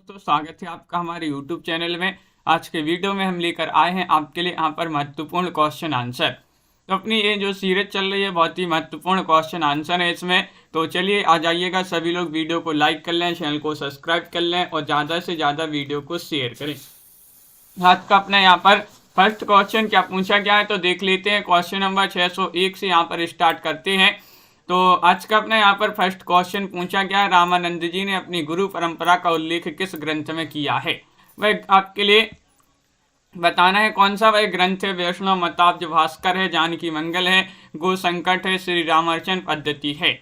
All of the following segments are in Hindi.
दोस्तों, स्वागत है आपका हमारे YouTube चैनल में। आज के वीडियो में हम लेकर आए हैं आपके लिए यहाँ पर महत्वपूर्ण क्वेश्चन आंसर। तो अपनी ये जो सीरीज चल रही है बहुत ही महत्वपूर्ण क्वेश्चन आंसर है इसमें। तो चलिए आ जाइएगा, सभी लोग वीडियो को लाइक कर लें, चैनल को सब्सक्राइब कर लें और ज़्यादा से ज़्यादा वीडियो को शेयर करें। आज का अपना यहाँ पर फर्स्ट क्वेश्चन क्या पूछा गया है तो देख लेते हैं। क्वेश्चन नंबर 601 से यहाँ पर स्टार्ट करते हैं। तो आज का अपना यहाँ पर फर्स्ट क्वेश्चन पूछा गया है, रामानंद जी ने अपनी गुरु परंपरा का उल्लेख किस ग्रंथ में किया है। वह आपके लिए बताना है कौन सा वह ग्रंथ है। वैष्णव मताब्ज भास्कर है, जानकी मंगल है, गो संकट है, श्री रामार्चन पद्धति है।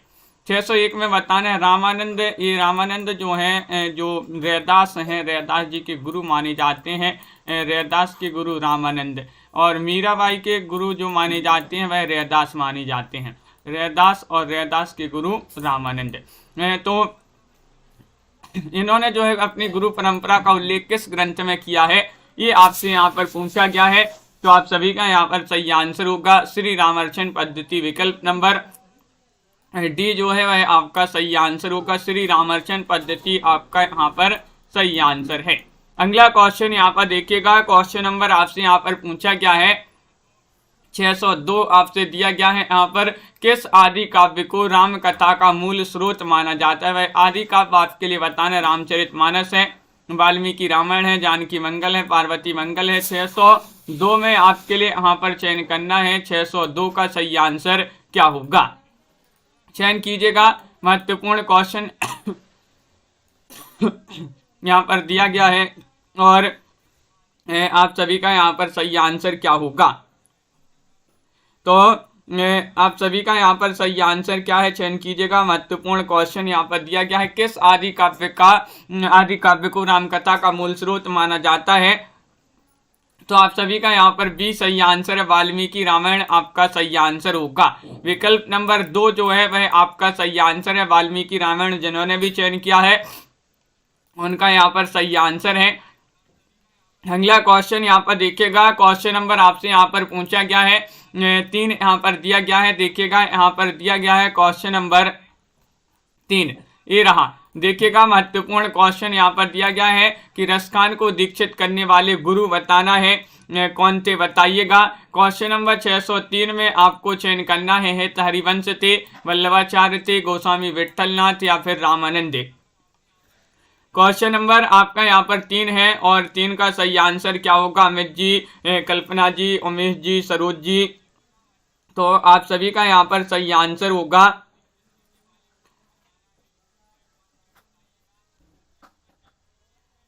601 में बताना है रामानंद, ये रामानंद जो हैं जो रैदास हैं, रैदास जी के गुरु माने जाते हैं। रैदास के गुरु रामानंद और मीराबाई के गुरु जो माने जाते हैं वह रैदास माने जाते हैं। रैदास और रैदास के गुरु रामानंद। तो इन्होंने जो है अपनी गुरु परंपरा का उल्लेख किस ग्रंथ में किया है, ये आपसे यहाँ पर पूछा गया है। तो आप सभी का यहाँ पर सही आंसर होगा श्री रामार्चन पद्धति। विकल्प नंबर डी जो है वह आपका सही आंसर होगा। श्री रामार्चन पद्धति आपका यहाँ पर सही आंसर है। अगला क्वेश्चन यहाँ पर देखिएगा। क्वेश्चन नंबर आपसे यहाँ पर पूछा गया है 602 आपसे दिया गया है। यहाँ पर किस आदि काव्य को राम कथा का मूल स्रोत माना जाता है। वह आदि काव्य आपके लिए बताना, रामचरितमानस है, वाल्मीकि रामायण है, जानकी मंगल है, पार्वती मंगल है। 602 में आपके लिए यहाँ पर चयन करना है। 602 का सही आंसर क्या होगा, चयन कीजिएगा। महत्वपूर्ण क्वेश्चन यहाँ पर दिया गया है और आप सभी का यहाँ पर सही आंसर क्या होगा। तो आप सभी का यहाँ पर सही आंसर क्या है, चयन कीजिएगा। महत्वपूर्ण क्वेश्चन यहाँ पर दिया गया है, किस आदि काव्य को रामकथा का मूल स्रोत माना जाता है। तो आप सभी का यहाँ पर भी सही आंसर है, वाल्मीकि रामायण आपका सही आंसर होगा। विकल्प नंबर 2 जो है वह आपका सही आंसर है, वाल्मीकि रामायण। जिन्होंने भी चयन किया है उनका यहाँ पर सही आंसर है। अगला क्वेश्चन यहाँ पर देखिएगा। क्वेश्चन नंबर आपसे यहाँ पर पूछा गया है 3 यहाँ पर दिया गया है। देखिएगा यहाँ पर दिया गया है क्वेश्चन नंबर 3, ये रहा। देखिएगा महत्वपूर्ण क्वेश्चन यहाँ पर दिया गया है कि रसखान को दीक्षित करने वाले गुरु बताना है, कौन थे बताइएगा। क्वेश्चन नंबर 603 में आपको चयन करना है तो हरिवंश थे, वल्लभाचार्य थे, गोस्वामी विट्ठलनाथ या फिर रामानंद। क्वेश्चन नंबर आपका यहाँ पर 3 है और 3 का सही आंसर क्या होगा, अमित जी, कल्पना जी, उमेश जी, सरोज जी। तो आप सभी का यहाँ पर सही आंसर होगा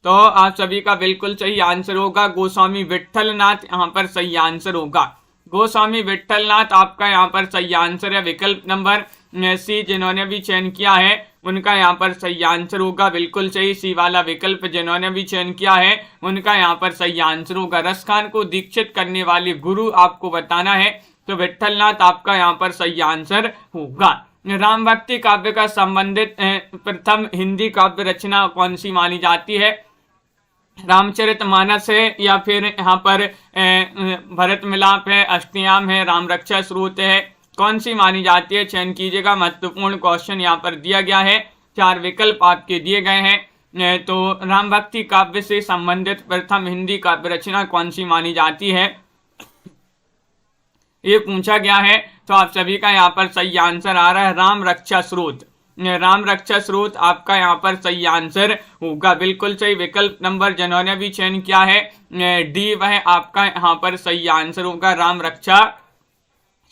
तो आप सभी का बिल्कुल सही आंसर होगा गोस्वामी विट्ठलनाथ यहाँ पर सही आंसर होगा। गोस्वामी विट्ठलनाथ आपका यहाँ पर सही आंसर है। विकल्प नंबर सी जिन्होंने भी चयन किया है उनका यहाँ पर सही आंसर होगा, बिल्कुल सही। सी वाला विकल्प जिन्होंने भी चयन किया है उनका यहाँ पर सही आंसर होगा। रसखान को दीक्षित करने वाले गुरु आपको बताना है तो विट्ठलनाथ आपका यहाँ पर सही आंसर होगा। राम भक्ति काव्य का संबंधित प्रथम हिंदी काव्य रचना कौन सी मानी जाती है। रामचरितमानस है या फिर यहाँ पर भरत मिलाप है, अष्टयाम है, राम रक्षा स्रोत है, कौन सी मानी जाती है, चयन कीजिएगा। महत्वपूर्ण क्वेश्चन यहाँ पर दिया गया है, 4 विकल्प आपके दिए गए हैं। तो राम भक्ति काव्य से संबंधित प्रथम हिंदी काव्य रचना कौन सी मानी जाती है ये पूछा गया है। तो आप सभी का यहाँ पर सही आंसर आ रहा है राम रक्षा स्रोत। राम रक्षा स्रोत आपका यहाँ पर सही आंसर होगा, बिल्कुल सही। विकल्प नंबर जिन्होंने भी चयन किया है डी वह आपका यहाँ पर सही आंसर होगा, राम रक्षा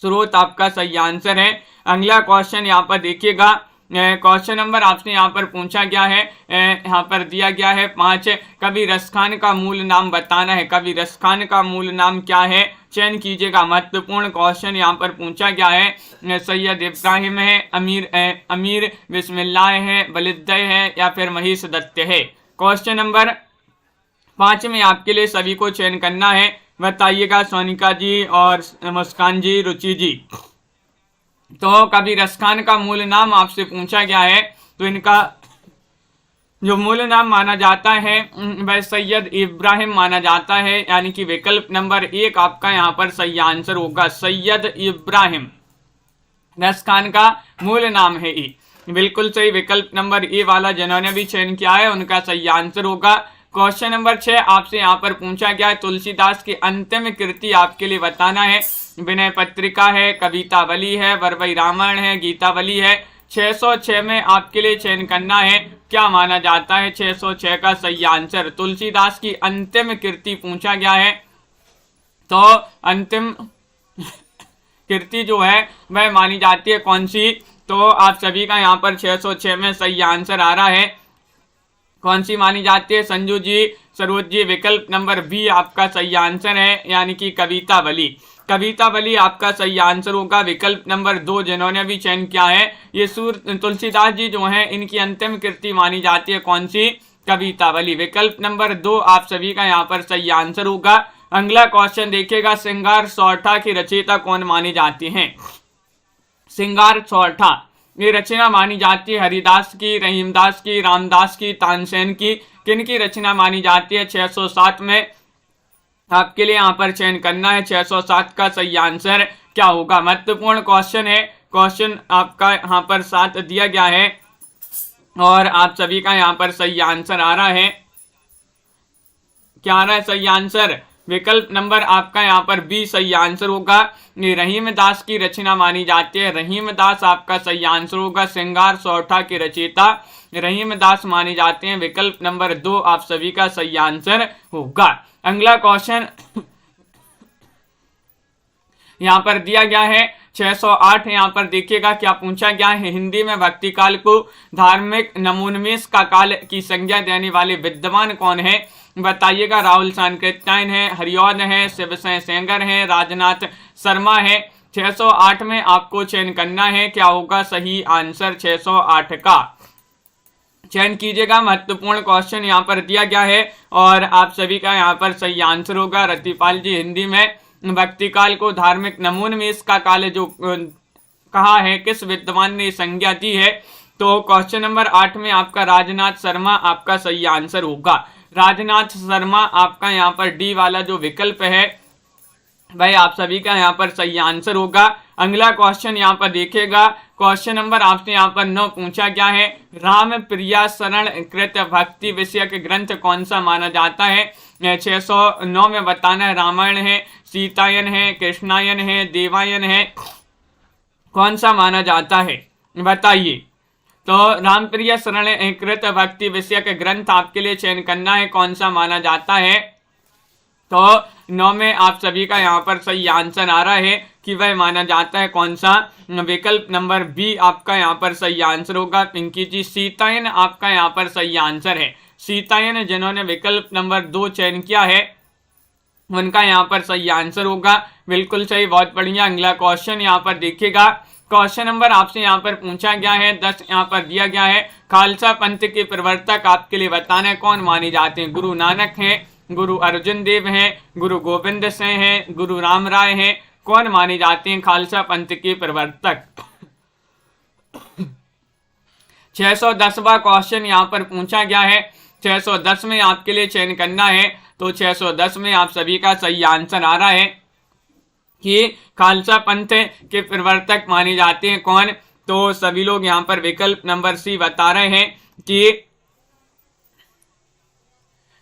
स्रोत आपका सही आंसर है। अगला क्वेश्चन यहाँ पर देखिएगा। क्वेश्चन नंबर आपसे यहाँ पर पूछा गया है, यहाँ पर दिया गया है 5, कवि रसखान का मूल नाम बताना है। कवि रसखान का मूल नाम क्या है, चयन कीजिएगा। महत्वपूर्ण क्वेश्चन यहाँ पर पूछा गया है, सैयद इब्राहिम है, अमीर बिस्मिल्लाह है, बलिद्दय है या फिर महेश दत्त है। क्वेश्चन नंबर 5 में आपके लिए सभी को चयन करना है, बताइएगा। सोनिका जी और मुस्कान जी, रुचि जी। तो कवि रसखान का मूल नाम आपसे पूछा गया है तो इनका जो मूल नाम माना जाता है वह सैयद इब्राहिम माना जाता है, यानी कि विकल्प नंबर 1 आपका यहाँ पर सही आंसर होगा, सैयद इब्राहिम रसखान का मूल नाम है। बिल्कुल सही, विकल्प नंबर ए वाला जिन्होंने भी चयन किया है उनका सही आंसर होगा। क्वेश्चन नंबर 6 आपसे यहाँ पर पूछा गया है, तुलसीदास की अंतिम कृति आपके लिए बताना है। विनय पत्रिका है, कवितावली है, वरवई रामायण है, गीतावली है। 606 में आपके लिए चयन करना है, क्या माना जाता है 606 का सही आंसर। तुलसीदास की अंतिम कृति पूछा गया है, तो अंतिम कृति जो है वह मानी जाती है कौन सी। तो आप सभी का यहाँ पर 606 में सही आंसर आ रहा है, कौन सी मानी जाती है संजू जी, सरोज जी, विकल्प नंबर बी आपका सही आंसर है, यानी कि कवितावली। कवितावली आपका सही आंसर होगा। विकल्प नंबर 2 जिन्होंने भी चयन किया है, ये तुलसीदास जी जो हैं इनकी अंतिम कृति मानी जाती है कौन सी, कवितावली। विकल्प नंबर 2 आप सभी का यहाँ पर सही आंसर होगा। अगला क्वेश्चन देखिएगा, श्रृंगार सौरठा की रचयिता कौन मानी जाती है। श्रृंगार सौरठा ये रचना मानी जाती है हरिदास की, रहीमदास की, रामदास की, तानसेन की, किन की रचना मानी जाती है। 607 में आपके लिए यहाँ पर चयन करना है, 607 का सही आंसर क्या होगा। महत्वपूर्ण क्वेश्चन है, क्वेश्चन आपका यहाँ पर 7 दिया गया है और आप सभी का यहाँ पर सही आंसर आ रहा है, क्या आ रहा है सही आंसर। विकल्प नंबर आपका यहाँ पर बी सही आंसर होगा। ये रहीमदास की रचना मानी जाती है, रहीमदास आपका सही आंसर होगा। श्रृंगार सौरठा के रचयिता रहीमदास माने जाते हैं। विकल्प नंबर 2 आप सभी का सही आंसर होगा। अगला क्वेश्चन यहाँ पर दिया गया है 608, यहाँ पर देखिएगा क्या पूछा गया है। हिंदी में भक्ति काल को धार्मिक नमूनमेश का काल की संज्ञा देने वाले विद्वान कौन है, बताइएगा। राहुल सांकृत्यायन है, हरिऔध है, शिवसेन सेंगर है, राजनाथ शर्मा है। 608 में आपको चयन करना है, क्या होगा सही आंसर 608 का, चयन कीजिएगा। महत्वपूर्ण क्वेश्चन यहाँ पर दिया गया है और आप सभी का यहाँ पर सही आंसर होगा। रतिपाल जी हिंदी में भक्ति काल को धार्मिक नमूनमेश का काल जो कहा है, किस विद्वान ने संज्ञा दी है। तो क्वेश्चन नंबर 8 में आपका राजनाथ शर्मा आपका सही आंसर होगा। राजनाथ शर्मा आपका यहाँ पर डी वाला जो विकल्प है भाई आप सभी का यहाँ पर सही आंसर होगा। अगला क्वेश्चन यहाँ पर देखिएगा, क्वेश्चन नंबर आपसे यहाँ पर 9 पूछा गया है। राम प्रिया शरण कृत भक्ति विषयक ग्रंथ कौन सा माना जाता है। 609 में बताना है, रामायण है, सीतायन है, कृष्णायन है, देवायन है, कौन सा माना जाता है बताइए। तो रामप्रिया शरण कृत भक्ति विषयक ग्रंथ आपके लिए चयन करना है, कौन सा माना जाता है। तो 9 में आप सभी का यहाँ पर सही आंसर आ रहा है कि वह माना जाता है कौन सा, विकल्प नंबर बी आपका यहाँ पर सही आंसर होगा। पिंकी जी सीतायन आपका यहाँ पर सही आंसर है। सीतायन जिन्होंने विकल्प नंबर 2 चयन किया है उनका यहाँ पर सही आंसर होगा। बिल्कुल सही, बहुत बढ़िया। अगला क्वेश्चन यहाँ पर देखिएगा, क्वेश्चन नंबर आपसे यहाँ पर पूछा गया है 10 यहाँ पर दिया गया है। खालसा पंथ के प्रवर्तक आपके लिए बताना है कौन माने जाते हैं। गुरु नानक हैं, गुरु अर्जुन देव हैं, गुरु गोविंद सिंह हैं, गुरु राम राय हैं, कौन माने जाते हैं खालसा पंथ के प्रवर्तक। 610वां क्वेश्चन यहाँ पर पूछा गया है, 610 में आपके लिए चयन करना है। तो 610 में आप सभी का सही आंसर आ रहा है कि खालसा पंथ के प्रवर्तक माने जाते हैं कौन। तो सभी लोग यहाँ पर विकल्प नंबर सी बता रहे हैं कि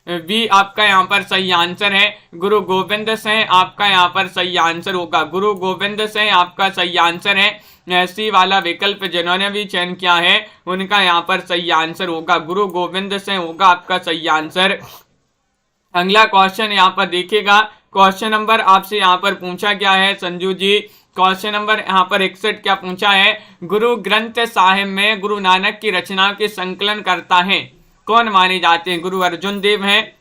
बी आपका यहाँ पर सही आंसर है। गुरु गोविंद सिंह आपका यहाँ पर सही आंसर होगा। गुरु गोविंद सिंह आपका सही आंसर है। सी वाला विकल्प जिन्होंने भी चयन किया है उनका यहाँ पर सही आंसर होगा, गुरु गोविंद सिंह होगा आपका सही आंसर। अगला क्वेश्चन यहाँ पर देखिएगा, क्वेश्चन नंबर आपसे यहाँ पर पूछा गया है संजू जी, क्वेश्चन नंबर यहाँ पर 61 क्या पूछा है। गुरु ग्रंथ साहिब में गुरु नानक की रचनाओं के संकलन करता है कौन माने जाते हैं। गुरु अर्जुन देव हैं,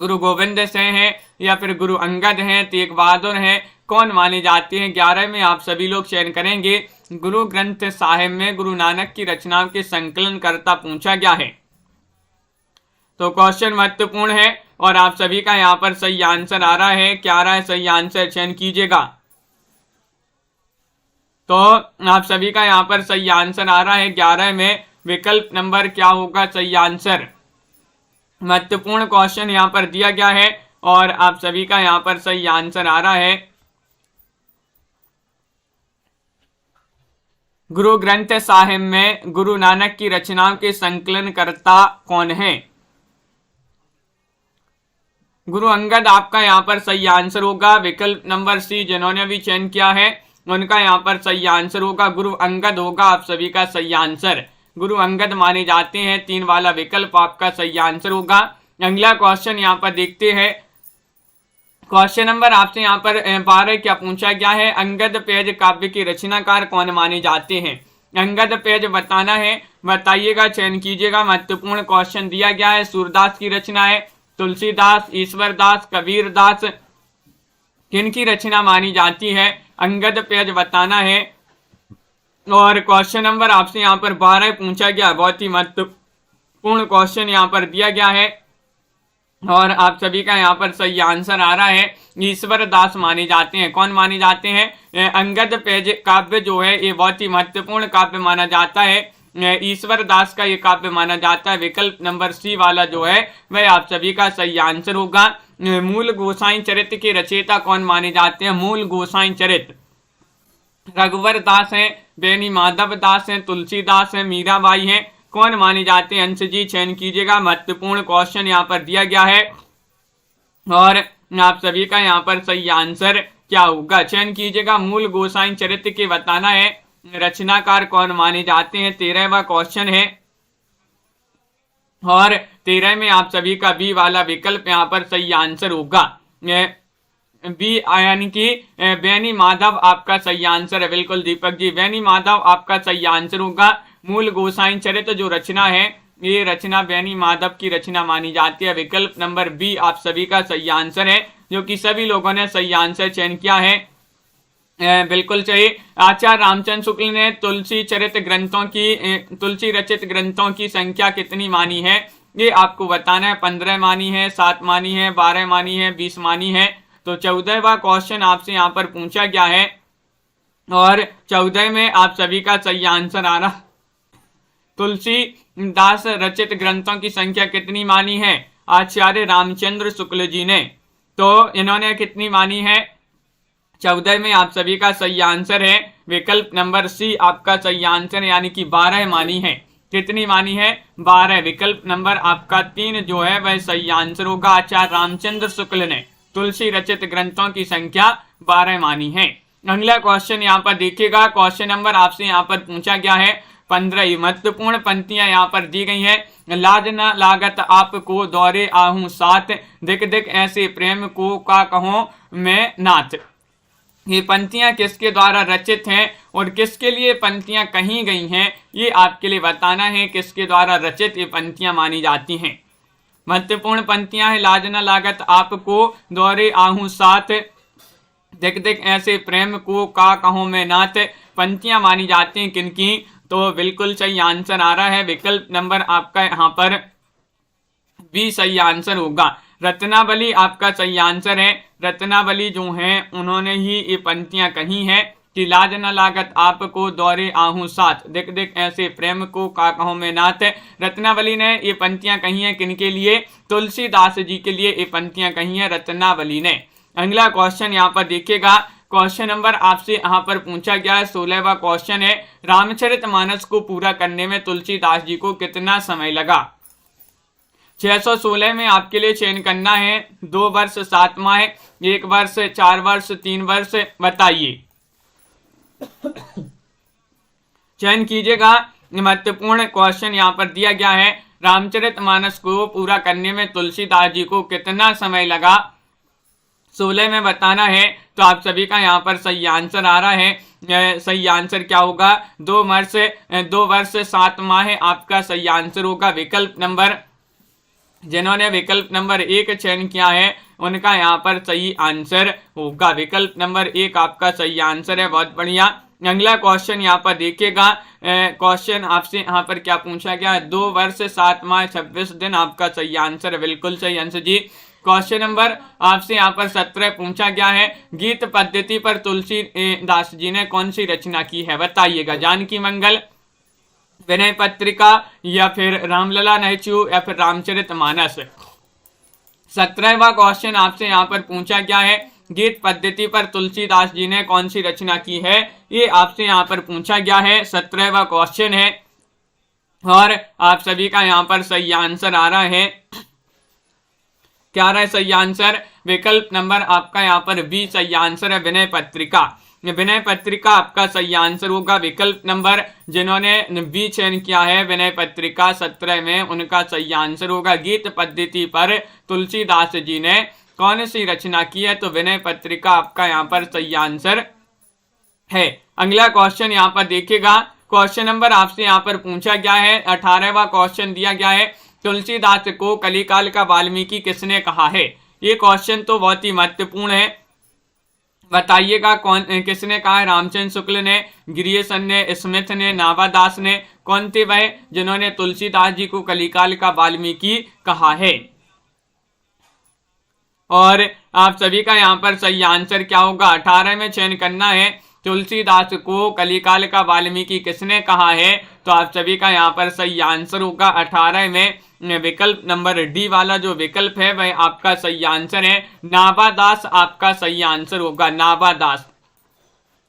गुरु गोविंद सिंह हैं, या फिर गुरु अंगद हैं, तेग बहादुर हैं, कौन माने जाते हैं। 11 में आप सभी लोग चयन करेंगे। गुरु ग्रंथ साहिब में गुरु नानक की रचनाओं के संकलन करता पूछा गया है। तो क्वेश्चन महत्वपूर्ण है और आप सभी का यहाँ पर सही आंसर आ रहा है, क्या आ रहा है सही आंसर, चयन कीजिएगा। तो आप सभी का यहाँ पर सही आंसर आ रहा है 11 में विकल्प नंबर क्या होगा सही आंसर। महत्वपूर्ण क्वेश्चन यहाँ पर दिया गया है और आप सभी का यहाँ पर सही आंसर आ रहा है गुरु ग्रंथ साहिब में गुरु नानक की रचनाओं के संकलनकर्ता कौन है? गुरु अंगद आपका यहाँ पर सही आंसर होगा। विकल्प नंबर सी जिन्होंने भी चयन किया है उनका यहाँ पर सही आंसर होगा, गुरु अंगद होगा आप सभी का सही आंसर। गुरु अंगद माने जाते हैं, 3 वाला विकल्प आपका सही आंसर होगा। अगला क्वेश्चन यहाँ पर देखते हैं। क्वेश्चन नंबर आपसे यहाँ पर 12 क्या पूछा गया है? अंगद पेज काव्य के रचनाकार कौन माने जाते हैं? अंगद पेज बताना है, बताइएगा, चयन कीजिएगा। महत्वपूर्ण क्वेश्चन दिया गया है। सूरदास की रचना है, तुलसीदास, ईश्वरदास, कबीरदास, किनकी रचना मानी जाती है? अंगद पेज बताना है। और क्वेश्चन नंबर आपसे यहाँ पर 12 पूछा गया, बहुत ही महत्वपूर्ण क्वेश्चन यहाँ पर दिया गया है और आप सभी का यहाँ पर सही आंसर आ रहा है। ईश्वर दास माने जाते हैं। कौन माने जाते हैं? अंगद पेज काव्य जो है ये बहुत ही महत्वपूर्ण काव्य माना जाता है। ईश्वर दास का ये काव्य माना जाता है। विकल्प नंबर सी वाला जो है वह आप सभी का सही आंसर होगा। मूल गोसाई चरित्र के रचयिता कौन माने जाते हैं? मूल गोसाई चरित्र रघुवर दास हैं, बेनी माधव दास हैं, तुलसीदास हैं, मीराबाई हैं, कौन माने जाते हैं? अंश जी चयन कीजिएगा। महत्वपूर्ण क्वेश्चन यहाँ पर दिया गया है और आप सभी का यहाँ पर सही आंसर क्या होगा? चयन कीजिएगा। मूल गोसाई चरित्र के बताना है, रचनाकार कौन माने जाते हैं। 13वां क्वेश्चन है और 13 में आप सभी का बी वाला विकल्प यहाँ पर सही आंसर होगा। बी यानी कि बेनी माधव आपका सही आंसर है। बिल्कुल दीपक जी, बेनी माधव आपका सही आंसर होगा। मूल गोसाई चरित्र जो रचना है ये रचना बेनी माधव की रचना मानी जाती है। विकल्प नंबर बी आप सभी का सही आंसर है, जो कि सभी लोगों ने सही आंसर चयन किया है। बिल्कुल सही। आचार्य रामचंद्र शुक्ल ने तुलसी रचित ग्रंथों की संख्या कितनी मानी है? ये आपको बताना है। 15 मानी है, 7 मानी है, 12 मानी है, 20 मानी है। तो 14वां क्वेश्चन आपसे यहाँ पर पूछा गया है और 14 में आप सभी का सही आंसर आ रहा। तुलसीदास रचित ग्रंथों की संख्या कितनी मानी है? आचार्य रामचंद्र शुक्ल जी ने। तो इन्होंने कितनी मानी है? 14 में आप सभी का सही आंसर है। विकल्प नंबर सी आपका सही आंसर है, यानी कि 12 मानी है। कितनी मानी है? 12। विकल्प नंबर आपका 3 जो है वह सही आंसर होगा। आचार्य रामचंद्र शुक्ल ने तुलसी रचित ग्रंथों की संख्या 12 मानी है। अगला क्वेश्चन यहाँ पर देखिएगा। क्वेश्चन नंबर आपसे यहाँ पर पूछा गया है 15। महत्वपूर्ण पंक्तियां यहाँ पर दी गई है। लाज न लागत आपको दौरे आहूं साथ, दिक दिक ऐसे प्रेम को का कहो मैं नाथ। ये पंक्तियां किसके द्वारा रचित हैं और किसके लिए पंक्तियां कही गई हैं, ये आपके लिए बताना है। किसके द्वारा रचित ये पंक्तियां मानी जाती हैं? महत्वपूर्ण पंक्तियां हैं। लाज न लागत आपको दौरे आहूं साथ, दिक दिक ऐसे प्रेम को का कहो मैं नाथ। पंक्तियां मानी जाती हैं किनकी? तो बिल्कुल सही आंसर आ रहा है। विकल्प नंबर आपका यहाँ पर बी सही आंसर होगा। रत्नावली आपका सही आंसर है। रत्नावली जो हैं उन्होंने ही ये पंक्तियां कही हैं कि लाज न लागत आपको दौरे आहूं साथ, दिक दिक ऐसे प्रेम को का कहो मैं नाथ। रत्नावली ने ये पंक्तियां कही हैं किनके लिए? तुलसीदास जी के लिए ये पंक्तियां कही हैं रत्नावली ने। अगला क्वेश्चन यहाँ पर देखिएगा। क्वेश्चन नंबर आपसे यहाँ पर पूछा गया है 16वां क्वेश्चन है। रामचरितमानस को पूरा करने में तुलसीदास जी को कितना समय लगा? 616 में आपके लिए चयन करना है। 2 वर्ष 7 माह, 1 वर्ष, 4 वर्ष, 3 वर्ष, बताइए। चयन कीजिएगा। महत्वपूर्ण क्वेश्चन यहाँ पर दिया गया है। रामचरितमानस को पूरा करने में तुलसीदास जी को कितना समय लगा? 16 में बताना है। तो आप सभी का यहाँ पर सही आंसर आ रहा है। सही आंसर क्या होगा? 2 वर्ष 7 माह आपका सही आंसर होगा। विकल्प नंबर जिन्होंने विकल्प नंबर 1 चयन किया है उनका यहाँ पर सही आंसर होगा। विकल्प नंबर 1 आपका सही आंसर है। बहुत बढ़िया। अगला क्वेश्चन यहाँ पर देखिएगा। क्वेश्चन आपसे यहाँ पर क्या पूछा गया है? 2 वर्ष 7 माह 26 दिन आपका सही आंसर है। बिल्कुल सही आंसर जी। क्वेश्चन नंबर आपसे यहाँ पर 17 पूछा गया है। गीत पद्धति पर तुलसीदास जी ने कौन सी रचना की है? बताइएगा। जानकी मंगल, विनय पत्रिका, या फिर रामलला नहचू, या फिर रामचरितमानस। 17वां क्वेश्चन आपसे यहाँ पर पूछा गया है। गीत पद्धति पर तुलसीदास जी ने कौन सी रचना की है, ये आपसे यहाँ पर पूछा गया है। 17वां क्वेश्चन है और आप सभी का यहाँ पर सही आंसर आ रहा है। क्या रहा है सही आंसर? विकल्प नंबर आपका यहाँ पर बी सही आंसर है, विनय पत्रिका। विनय पत्रिका आपका सही आंसर होगा। विकल्प नंबर जिन्होंने बी चयन किया है विनय पत्रिका 17 में, उनका सही आंसर होगा। गीत पद्धति पर तुलसीदास जी ने कौन सी रचना की है, तो विनय पत्रिका आपका यहाँ पर सही आंसर है। अगला क्वेश्चन यहाँ पर देखिएगा, क्वेश्चन नंबर आपसे यहाँ पर पूछा गया है, 18वां क्वेश्चन दिया गया है, तुलसीदास को कलिकाल का वाल्मीकि किसने कहा है। ये क्वेश्चन तो बहुत ही महत्वपूर्ण है, बताइएगा कौन किसने कहा है। रामचंद्र शुक्ल ने, ग्रियर्सन ने, स्मिथ ने, नाभादास ने, कौन थे वह जिन्होंने तुलसीदास जी को कलिकाल का वाल्मीकि कहा है। और आप सभी का यहाँ पर सही आंसर क्या होगा, 18 में चयन करना है। तुलसीदास को कलिकाल का वाल्मीकि किसने कहा है, तो आप सभी का यहाँ पर सही आंसर होगा 18 में विकल्प नंबर डी वाला जो विकल्प है वह आपका सही आंसर है। नाभादास आपका सही आंसर होगा, नाभादास।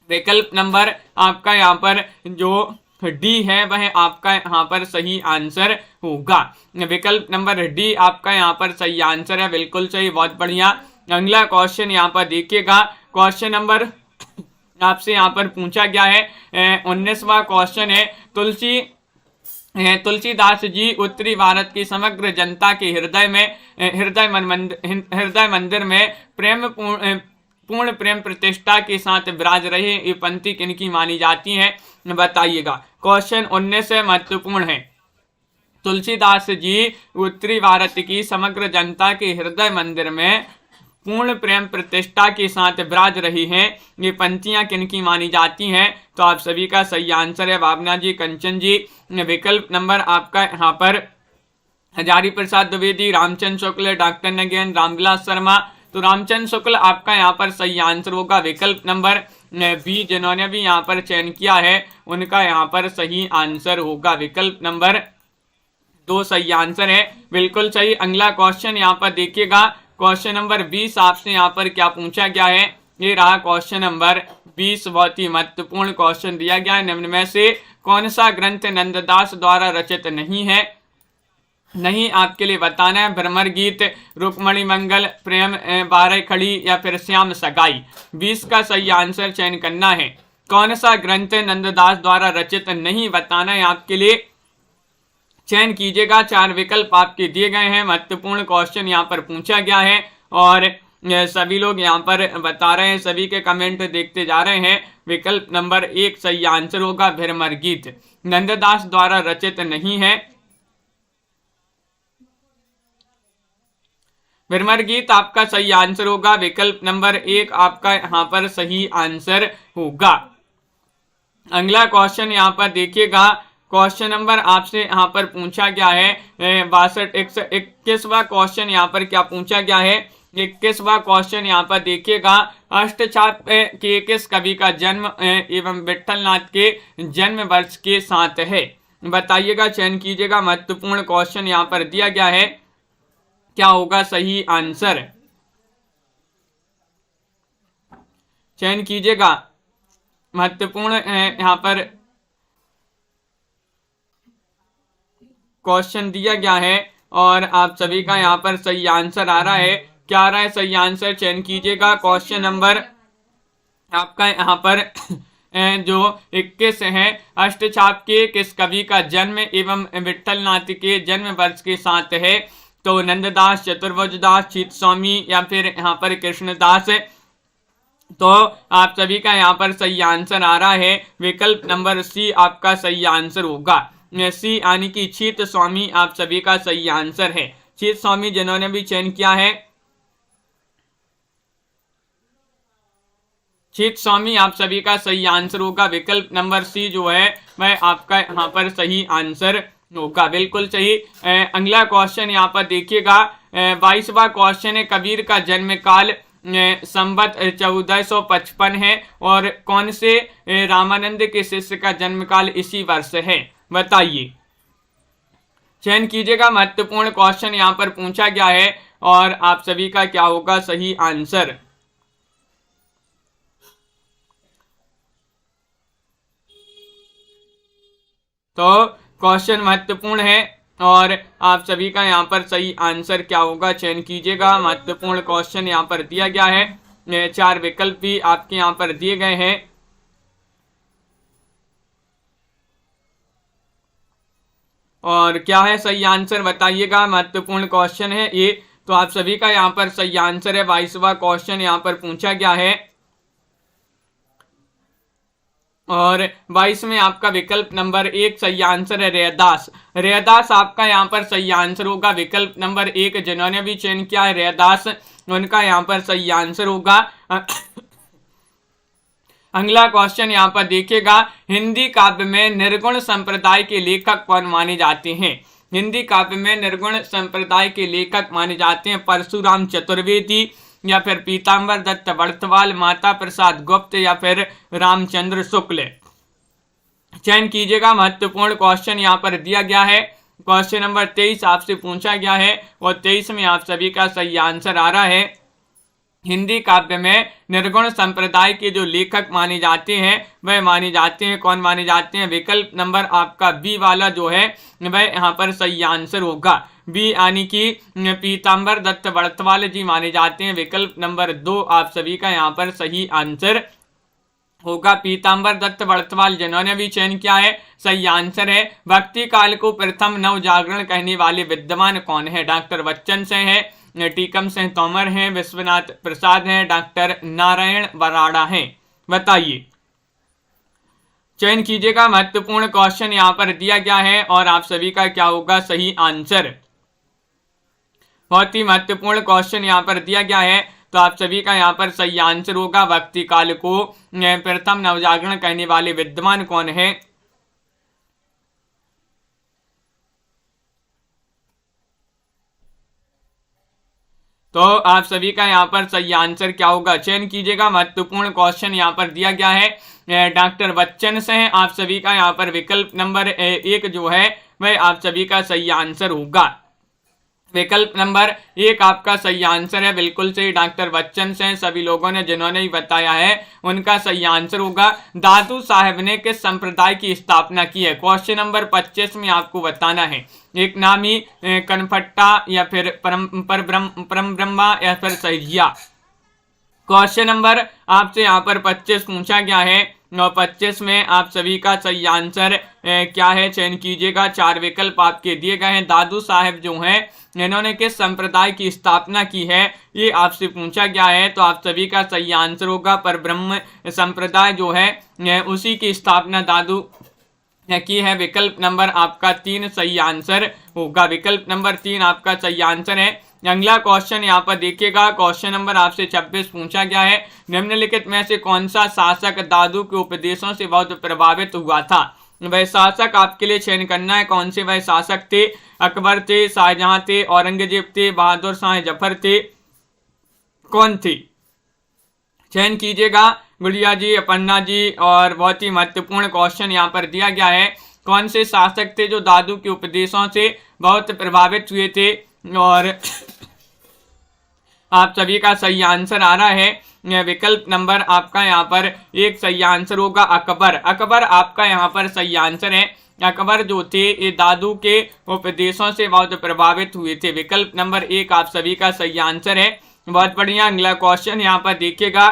विकल्प नंबर आपका यहाँ पर जो डी है वह आपका यहाँ पर सही आंसर होगा। विकल्प नंबर डी आपका यहाँ पर सही आंसर है, बिल्कुल सही, बहुत बढ़िया। अगला क्वेश्चन यहाँ पर देखिएगा, क्वेश्चन नंबर आपसे यहाँ पर पूछा गया है 19वां क्वेश्चन है, तुलसीदास जी उत्तरी भारत की समग्र जनता के हृदय मंदिर में पूर्ण प्रेम प्रतिष्ठा के साथ विराज रहे। ये पंक्ति किनकी मानी जाती है, बताइएगा। क्वेश्चन 19 महत्वपूर्ण है। तुलसीदास जी उत्तरी भारत की समग्र जनता के हृदय मंदिर में पूर्ण प्रेम प्रतिष्ठा के साथ विराज रही हैं, ये पंक्तियां किनकी मानी जाती हैं, तो आप सभी का सही आंसर है भावना जी, कंचन जी। विकल्प नंबर आपका यहाँ पर हजारी प्रसाद द्विवेदी, रामचंद्र शुक्ल, डॉक्टर नगेन, रामविलास शर्मा। तो रामचंद्र शुक्ल आपका यहाँ पर सही आंसर होगा। विकल्प नंबर बी जिन्होंने भी यहाँ पर चयन किया है उनका यहाँ पर सही आंसर होगा। विकल्प नंबर 2 सही आंसर है, बिल्कुल सही। अगला क्वेश्चन यहाँ पर देखिएगा, क्वेश्चन नंबर 20 आपसे यहाँ पर क्या पूछा गया है, ये रहा क्वेश्चन नंबर 20, बहुत ही महत्वपूर्ण क्वेश्चन दिया गया है। निम्न में से कौन सा ग्रंथ नंददास द्वारा रचित नहीं है, नहीं आपके लिए बताना है। भ्रमर गीत, रुक्मणी मंगल, प्रेम बारह खड़ी या फिर श्याम सगाई। 20 का सही आंसर चयन करना है। कौन सा ग्रंथ नंददास द्वारा रचित नहीं बताना है आपके लिए, चयन कीजिएगा। 4 विकल्प आपके दिए गए हैं। महत्वपूर्ण क्वेश्चन यहाँ पर पूछा गया है और सभी लोग यहाँ पर बता रहे हैं, सभी के कमेंट देखते जा रहे हैं। विकल्प नंबर 1 सही आंसर होगा, भ्रमर गीत नंददास द्वारा रचित नहीं है। भ्रमर गीत आपका सही आंसर होगा। विकल्प नंबर 1 आपका यहाँ पर सही आंसर होगा। अगला क्वेश्चन यहाँ पर देखिएगा, क्वेश्चन नंबर आपसे यहाँ पर पूछा गया है 21वां क्वेश्चन यहाँ पर क्या पूछा गया है। 21वां क्वेश्चन यहाँ पर देखिएगा, अष्टछाप के किस कवि का जन्म एवं विट्ठलनाथ के जन्म वर्ष के साथ है, बताइएगा, चयन कीजिएगा। महत्वपूर्ण क्वेश्चन यहाँ पर दिया गया है, क्या होगा सही आंसर, चयन कीजिएगा। महत्वपूर्ण यहाँ पर क्वेश्चन दिया गया है और आप सभी का यहाँ पर सही आंसर आ रहा है। क्या आ रहा है सही आंसर, चयन कीजिएगा। क्वेश्चन नंबर आपका यहाँ पर जो 21 है, अष्टछाप के किस कवि का जन्म एवं विट्ठलनाथ के जन्म वर्ष के साथ है, तो नंददास, चतुर्भुजदास, चीत स्वामी या फिर यहाँ पर कृष्णदास। तो आप सभी का यहाँ पर सही आंसर आ रहा है। विकल्प नंबर सी आपका सही आंसर होगा। सी यानी कि चीत स्वामी आप सभी का सही आंसर है। चीत स्वामी जिन्होंने भी चयन किया है, चीत स्वामी आप सभी का सही आंसर होगा। विकल्प नंबर सी जो है वह आपका यहाँ पर सही आंसर होगा, बिल्कुल सही। अगला क्वेश्चन यहाँ पर देखिएगा, 22वां क्वेश्चन है, कबीर का जन्म काल संवत 1455 है और कौन से रामानंद के शिष्य का जन्म काल इसी वर्ष है, बताइए, चयन कीजिएगा। महत्वपूर्ण क्वेश्चन यहाँ पर पूछा गया है और आप सभी का क्या होगा सही आंसर, तो क्वेश्चन महत्वपूर्ण है और आप सभी का यहाँ पर सही आंसर क्या होगा चयन कीजिएगा। महत्वपूर्ण क्वेश्चन यहाँ पर दिया गया है, 4 विकल्प भी आपके यहाँ पर दिए गए हैं और क्या है सही आंसर बताइएगा। महत्वपूर्ण क्वेश्चन है ये, तो आप सभी का यहाँ पर सही आंसर है 22वां क्वेश्चन यहाँ पर पूछा गया है और 22 में आपका विकल्प नंबर 1 सही आंसर है रेहदास। रेहदास आपका यहाँ पर सही आंसर होगा। विकल्प नंबर 1 जिन्होंने भी चयन किया है रेहदास, उनका यहाँ पर सही आंसर होगा। अगला क्वेश्चन यहाँ पर देखिएगा, हिंदी काव्य में निर्गुण संप्रदाय के लेखक कौन माने जाते हैं। हिंदी काव्य में निर्गुण संप्रदाय के लेखक माने जाते हैं परशुराम चतुर्वेदी या फिर पीताम्बर दत्त बड़थवाल, माता प्रसाद गुप्त या फिर रामचंद्र शुक्ल। चयन कीजिएगा। महत्वपूर्ण क्वेश्चन यहाँ पर दिया गया है। क्वेश्चन नंबर 23 आपसे पूछा गया है और 23 में आप सभी का सही आंसर आ रहा है। हिंदी काव्य में निर्गुण संप्रदाय के जो लेखक माने जाते हैं वह माने जाते हैं, कौन माने जाते हैं। विकल्प नंबर आपका बी वाला जो है वह यहाँ पर सही आंसर होगा। बी यानी कि पीताम्बर दत्त बड़थवाल जी माने जाते हैं। विकल्प नंबर 2 आप सभी का यहाँ पर सही आंसर होगा। पीताम्बर दत्त बड़थवाल जिन्होंने भी चयन किया है सही आंसर है। भक्ति काल को प्रथम नव जागरण कहने वाले विद्वान कौन है। डॉक्टर बच्चन से है, टीकम सिंह तोमर हैं, विश्वनाथ प्रसाद हैं, डॉक्टर नारायण बराड़ा हैं। बताइए, चयन कीजिएगा। महत्वपूर्ण क्वेश्चन यहाँ पर दिया गया है और आप सभी का क्या होगा सही आंसर। बहुत ही महत्वपूर्ण क्वेश्चन यहाँ पर दिया गया है, तो आप सभी का यहाँ पर सही आंसर होगा भक्ति काल को प्रथम नवजागरण कहने वाले विद्वान कौन है। तो आप सभी का यहाँ पर सही आंसर क्या होगा चयन कीजिएगा। महत्वपूर्ण क्वेश्चन यहाँ पर दिया गया है डॉक्टर बच्चन से है। आप सभी का यहाँ पर विकल्प नंबर 1 जो है वह आप सभी का सही आंसर होगा। विकल्प नंबर 1 आपका सही आंसर है, बिल्कुल सही। डॉक्टर बच्चन से सभी लोगों ने जिन्होंने ही बताया है उनका सही आंसर होगा। दादू साहब ने किस संप्रदाय की स्थापना की है। क्वेश्चन नंबर 25 में आपको बताना है। एक नामी, कनफट्टा या फिर परम ब्रह्मा या फिर सहिजिया। क्वेश्चन नंबर आपसे यहाँ पर 25 पूछा गया है और 25 में आप सभी का सही आंसर क्या है चयन कीजिएगा। 4 विकल्प आपके दिए गए हैं। दादू साहब जो हैं इन्होंने किस संप्रदाय की स्थापना की है ये आपसे पूछा गया है, तो आप सभी का सही आंसर होगा पर ब्रह्म संप्रदाय जो है उसी की स्थापना दादू की है। विकल्प नंबर आपका 3 सही आंसर होगा। विकल्प नंबर 3 आपका सही आंसर है। अगला क्वेश्चन यहाँ पर देखिएगा। क्वेश्चन नंबर आपसे 26 पूछा गया है। निम्नलिखित में से कौन सा शासक दादू के उपदेशों से बहुत प्रभावित हुआ था। वह शासक आपके लिए चयन करना है। कौन से वह शासक थे। अकबर थे, शाहजहां थे, औरंगजेब थे, बहादुर शाह जफर थे, कौन थे। चयन कीजिएगा गुड़िया जी, अपन्ना जी। और बहुत ही महत्वपूर्ण क्वेश्चन यहाँ पर दिया गया है। कौन से शासक थे जो दादू के उपदेशों से बहुत प्रभावित हुए थे और आप सभी का सही आंसर आ रहा है। विकल्प नंबर आपका यहाँ पर 1 सही आंसर होगा अकबर। अकबर आपका यहाँ पर सही आंसर है। अकबर जो थे ये दादू के उपदेशों से बहुत प्रभावित हुए थे। विकल्प नंबर 1 आप सभी का सही आंसर है। बहुत बढ़िया। अगला क्वेश्चन यहाँ पर देखिएगा।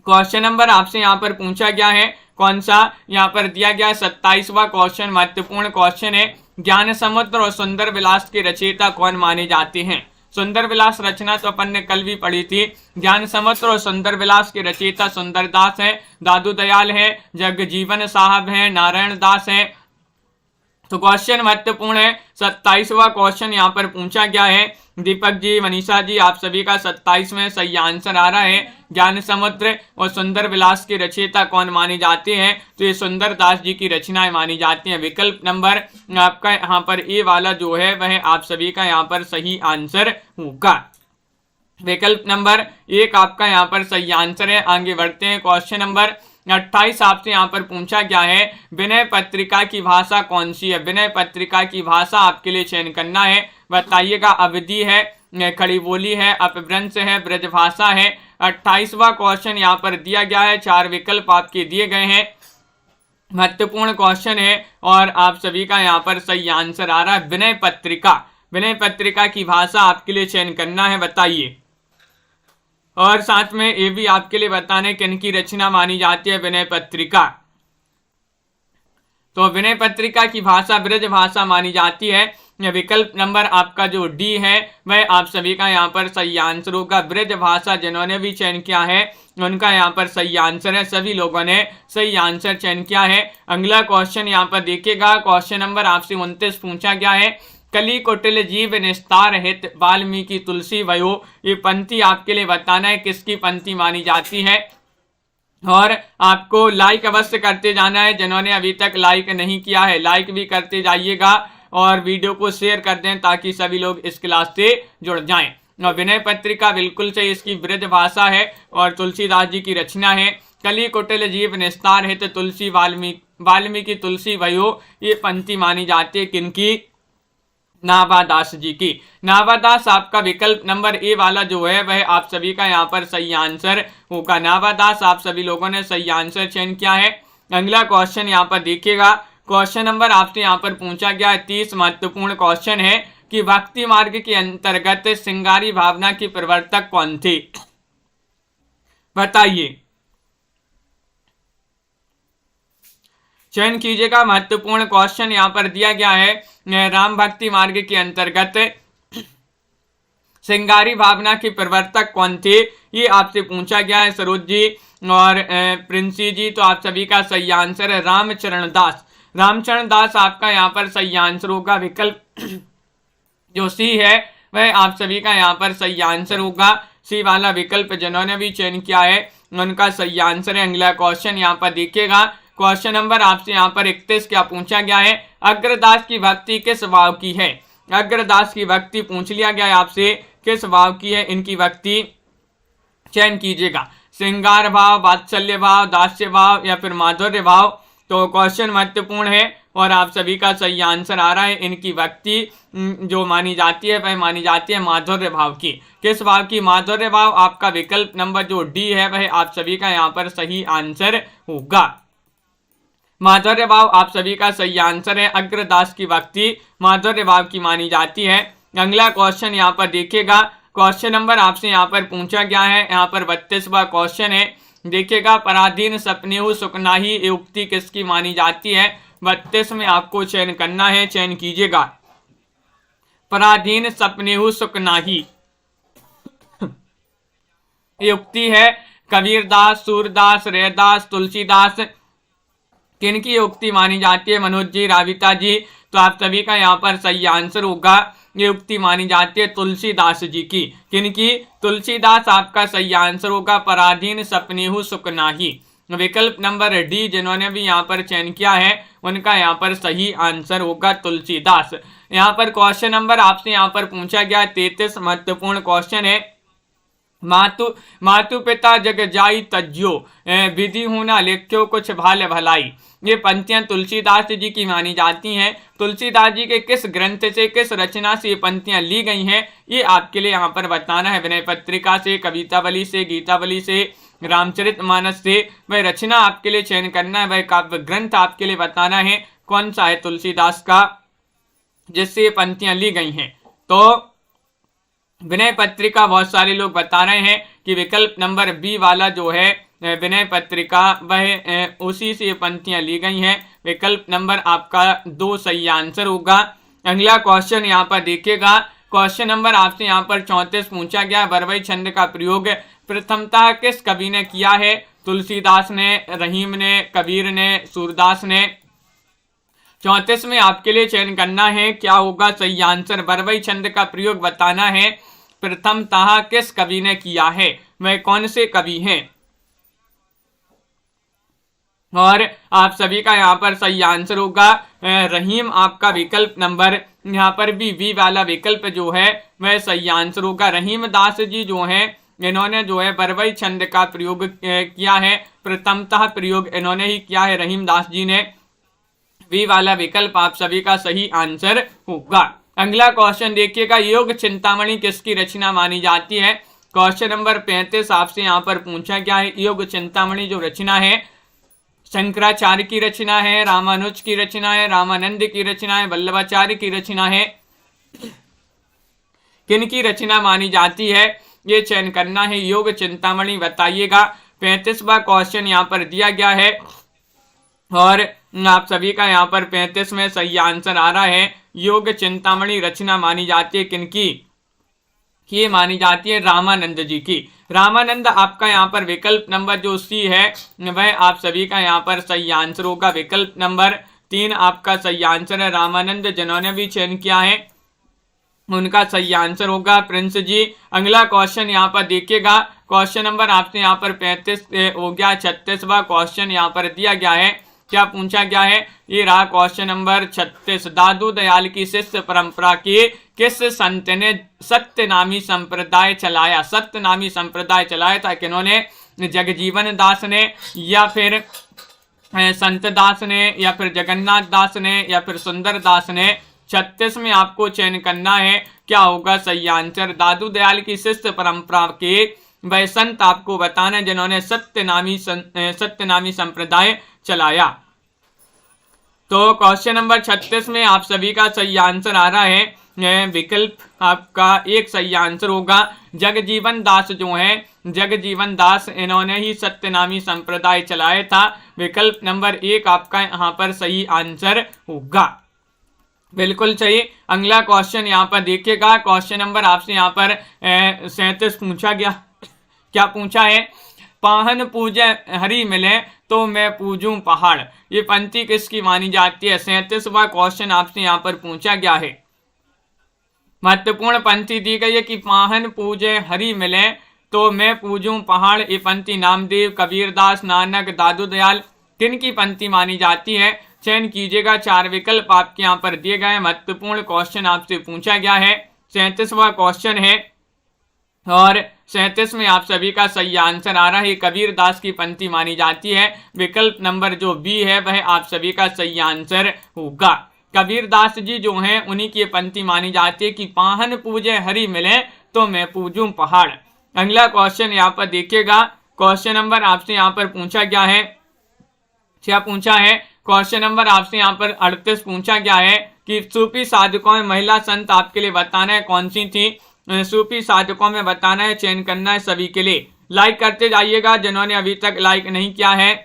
क्वेश्चन नंबर आपसे यहाँ पर पूछा गया है कौन सा, यहाँ पर दिया गया है 27वां क्वेश्चन। महत्वपूर्ण क्वेश्चन है। ज्ञान समुद्र और सुंदर विलास के रचयिता कौन माने जाते हैं। सुंदर विलास रचना तो अपन ने कल भी पढ़ी थी। ज्ञान समुद्र और सुंदर विलास के रचयिता सुंदरदास हैं, दादू दयाल है, जगजीवन साहब हैं, नारायण दास हैं। तो क्वेश्चन महत्वपूर्ण है। 27वां क्वेश्चन यहाँ पर पूछा गया है। दीपक जी, मनीषा जी, आप सभी का 27 में सही आंसर आ रहा है। ज्ञान समुद्र और सुंदर विलास के रचयिता कौन माने जाते हैं, तो ये सुंदर दास जी की रचनाएं मानी जाती हैं। विकल्प नंबर आपका यहाँ पर ए वाला जो है वह आप सभी का यहाँ पर सही आंसर होगा। विकल्प नंबर 1 आपका यहाँ पर सही आंसर है। आगे बढ़ते हैं। क्वेश्चन नंबर 28 आपसे यहाँ पर पूछा गया है। विनय पत्रिका की भाषा कौन सी है। विनय पत्रिका की भाषा आपके लिए चयन करना है। बताइएगा। अवधी है, खड़ी बोली है, अपभ्रंश है, ब्रजभाषा है। 28वां क्वेश्चन यहाँ पर दिया गया है। 4 विकल्प आपके दिए गए हैं। महत्वपूर्ण क्वेश्चन है और आप सभी का यहाँ पर सही आंसर आ रहा है विनय पत्रिका। विनय पत्रिका की भाषा आपके लिए चयन करना है, बताइए। और साथ में ये भी आपके लिए बताने किन की रचना मानी जाती है विनय पत्रिका। तो विनय पत्रिका की भाषा ब्रज भाषा मानी जाती है। विकल्प नंबर आपका जो डी है वह आप सभी का यहाँ पर सही आंसर होगा। ब्रज भाषा जिन्होंने भी चयन किया है उनका यहाँ पर सही आंसर है। सभी लोगों ने सही आंसर चयन किया है। अगला क्वेश्चन यहाँ पर देखिएगा, क्वेश्चन नंबर आपसे 29 पूछा गया है। कली कुटिल जीव निस्तार हित वाल्मीकि तुलसी वयो, ये पंक्ति आपके लिए बताना है किसकी पंक्ति मानी जाती है। और आपको लाइक अवश्य करते जाना है, जिन्होंने अभी तक लाइक नहीं किया है लाइक भी करते जाइएगा और वीडियो को शेयर कर दें ताकि सभी लोग इस क्लास से जुड़ जाएं। और विनय पत्रिका बिल्कुल सही, इसकी ब्रज भाषा है और तुलसीदास जी की रचना है। कली कुटिल जीव निस्तार हित तुलसी वाल्मीकि तुलसी वयो, ये पंक्ति मानी जाती है किनकी, नाभादास जी की। नाभादास आपका विकल्प नंबर ए वाला जो है वह आप सभी का यहाँ पर सही आंसर होगा। नाभादास आप सभी लोगों ने सही आंसर चयन किया है। अगला क्वेश्चन यहाँ पर देखिएगा, क्वेश्चन नंबर आपसे यहाँ पर पूछा गया है 30 महत्वपूर्ण क्वेश्चन है कि भक्ति मार्ग के अंतर्गत श्रृंगारी भावना की प्रवर्तक कौन थे, बताइए। चयन कीजिएगा। महत्वपूर्ण क्वेश्चन यहाँ पर दिया गया है राम भक्ति मार्ग के अंतर्गत श्रृंगारी भावना के प्रवर्तक कौन थे, ये आपसे पूछा गया है। सरोज जी और प्रिंसी जी, तो आप सभी का सही आंसर है रामचरण दास। रामचरण दास आपका यहाँ पर सही आंसर होगा। विकल्प जो सी है वह आप सभी का यहाँ पर सही आंसर होगा। सी वाला विकल्प जिन्होंने भी चयन किया है उनका सही आंसर है। अगला क्वेश्चन यहाँ पर देखिएगा, क्वेश्चन नंबर आपसे यहाँ पर 31 क्या पूछा गया है, अग्रदास की भक्ति किस भाव की है। अग्रदास की भक्ति पूछ लिया गया है आपसे, किस भाव की है इनकी भक्ति, चयन कीजिएगा। श्रृंगार भाव, वात्सल्य भाव, दास्य भाव या फिर माधुर्य भाव। तो क्वेश्चन महत्वपूर्ण है और आप सभी का सही आंसर आ रहा है। इनकी भक्ति जो मानी जाती है वह मानी जाती है माधुर्य भाव की। किस भाव की, माधुर्य भाव। आपका विकल्प नंबर जो डी है वह आप सभी का यहाँ पर सही आंसर होगा। माधुर्य भाव आप सभी का सही आंसर है। अग्रदास की भक्ति माधुर्य भाव की मानी जाती है। अगला क्वेश्चन यहाँ पर देखिएगा, क्वेश्चन नंबर आपसे यहाँ पर पूछा गया है, यहाँ पर 32वां क्वेश्चन है। देखिएगा, पराधीन सपनेहु सुखनाही ये उक्ति किसकी मानी जाती है। 32 में आपको चयन करना है, चयन कीजिएगा। पराधीन सपनेहु सुखनाही ये उक्ति है कबीरदास, सूरदास, रैदास, तुलसीदास, किनकी उक्ति मानी जाती है। मनोज जी, राविता जी, तो आप सभी का यहाँ पर सही आंसर होगा। ये उक्ति मानी जाती है तुलसीदास जी की। किनकी, तुलसीदास आपका सही आंसर होगा। पराधीन सपनेहु सुखनाही, विकल्प नंबर डी जिन्होंने भी यहाँ पर चयन किया है उनका यहाँ पर सही आंसर होगा तुलसीदास। यहाँ पर क्वेश्चन नंबर आपसे यहाँ पर पूछा गया 33 महत्वपूर्ण क्वेश्चन है। मातु पिता जग जाई तज्यो, विधि होना लिख्यो कुछ भाल भलाई। ये पंक्तियां तुलसीदास जी की मानी जाती हैं। तुलसीदास जी के किस ग्रंथ से, किस रचना से ये पंक्तियां ली गई हैं, ये आपके लिए यहाँ पर बताना है। विनय पत्रिका से, कवितावली से, गीतावली से, रामचरितमानस से। वह रचना आपके लिए चयन करना है, वह काव्य ग्रंथ आपके लिए बताना है कौन सा है तुलसीदास का जिससे ये पंक्तियां ली गई हैं। तो विनय पत्रिका बहुत सारे लोग बता रहे हैं कि विकल्प नंबर बी वाला जो है विनय पत्रिका वह उसी से पंक्तियां ली गई हैं। विकल्प नंबर आपका 2 सही आंसर होगा। अगला क्वेश्चन यहाँ पर देखिएगा, क्वेश्चन नंबर आपसे यहाँ पर 34 पूछा गया। बरवई छंद का प्रयोग प्रथमतः किस कवि ने किया है। तुलसीदास ने, रहीम ने, कबीर ने, सूरदास ने। 34 में आपके लिए चयन करना है, क्या होगा सही आंसर। बरवई छंद का प्रयोग बताना है प्रथमतः किस कवि ने किया है, वह कौन से कवि हैं। और आप सभी का यहाँ पर सही आंसर होगा रहीम। आपका विकल्प नंबर यहाँ पर भी वी वाला विकल्प जो है वह सही आंसर होगा। रहीम दास जी जो हैं इन्होंने जो है बरवई छंद का प्रयोग किया है। प्रथमतः प्रयोग इन्होंने ही किया है, रहीम दास जी ने। वी वाला विकल्प आप सभी का सही आंसर होगा। अगला क्वेश्चन देखिएगा, योग चिंतामणि किसकी रचना मानी जाती है। क्वेश्चन नंबर 35 आपसे यहाँ पर पूछा गया है। योग चिंतामणि जो रचना है शंकराचार्य की रचना है, रामानुज की रचना है, रामानंद की रचना है, वल्लभाचार्य की रचना है, किन की रचना मानी जाती है, ये चयन करना है। योग चिंतामणि बताइएगा। 35वां क्वेश्चन यहाँ पर दिया गया है और आप सभी का यहाँ पर 35 में सही आंसर आ रहा है। योग चिंतामणि रचना मानी जाती है किनकी? ये मानी जाती है रामानंद जी की। रामानंद आपका यहाँ पर विकल्प नंबर जो सी है वह आप सभी का यहाँ पर सही आंसर होगा। विकल्प नंबर 3 आपका सही आंसर है। रामानंद जिन्होंने भी चयन किया है उनका सही आंसर होगा प्रिंस जी। अगला क्वेश्चन यहाँ पर देखिएगा। क्वेश्चन नंबर आपसे यहाँ पर 35 हो गया। 36वां क्वेश्चन यहाँ पर दिया गया है। क्या पूछा गया है? ये रहा क्वेश्चन नंबर 36। दादू दयाल की शिष्य परंपरा के किस संत ने सत्य नामी संप्रदाय चलाया? सत्य नामी संप्रदाय चलाया था किन्होंने? जगजीवन दास ने, या फिर संत दास ने, या फिर जगन्नाथ दास ने, या फिर सुंदर दास ने? 36 में आपको चयन करना है। क्या होगा सही आंसर? दादू दयाल की शिष्य परंपरा के वह संत आपको बताना जिन्होंने सत्यनामी संप्रदाय चलाया। तो क्वेश्चन नंबर 36 में आप सभी का सही आंसर आ रहा है। विकल्प आपका एक सही आंसर होगा। जगजीवन दास जो है, जगजीवन दास, इन्होंने ही सत्यनामी संप्रदाय चलाया था। विकल्प नंबर 1 आपका यहाँ पर सही आंसर होगा। बिल्कुल सही। अगला क्वेश्चन यहाँ पर देखिएगा। क्वेश्चन नंबर आपसे यहाँ पर 37 पूछा गया। क्या पूछा है? पाहन पूजे हरि मिले तो मैं पूजूं पहाड़। ये पंक्ति किसकी मानी जाती है? 37वां क्वेश्चन आपसे यहाँ पर पूछा गया है। महत्वपूर्ण पंक्ति दी गई है कि पाहन पूजे हरि मिले तो मैं पूजूं पहाड़। ये पंक्ति नामदेव, कबीरदास, नानक, दादू दयाल किन की पंक्ति मानी जाती है? चयन कीजिएगा। 4 विकल्प आपके यहाँ पर दिए गए हैं। महत्वपूर्ण क्वेश्चन आपसे पूछा गया है। 37वां क्वेश्चन है और 37 में आप सभी का सही आंसर आ रहा है। कबीर दास की पंक्ति मानी जाती है। विकल्प नंबर जो बी है वह आप सभी का सही आंसर होगा। कबीर दास जी जो हैं उन्हीं की पंक्ति मानी जाती है कि पाहन पूजे हरि मिले तो मैं पूजूं पहाड़। अगला क्वेश्चन यहाँ पर देखिएगा। क्वेश्चन नंबर आपसे यहाँ पर पूछा गया है। क्या पूछा है? क्वेश्चन नंबर आपसे यहाँ पर 38 पूछा गया है कि सूफी साधकों में महिला संत आपके लिए बताना है कौन सी थी? सूफी साधकों में बताना है, चयन करना है सभी के लिए। लाइक करते जाइएगा जिन्होंने अभी तक लाइक नहीं किया है।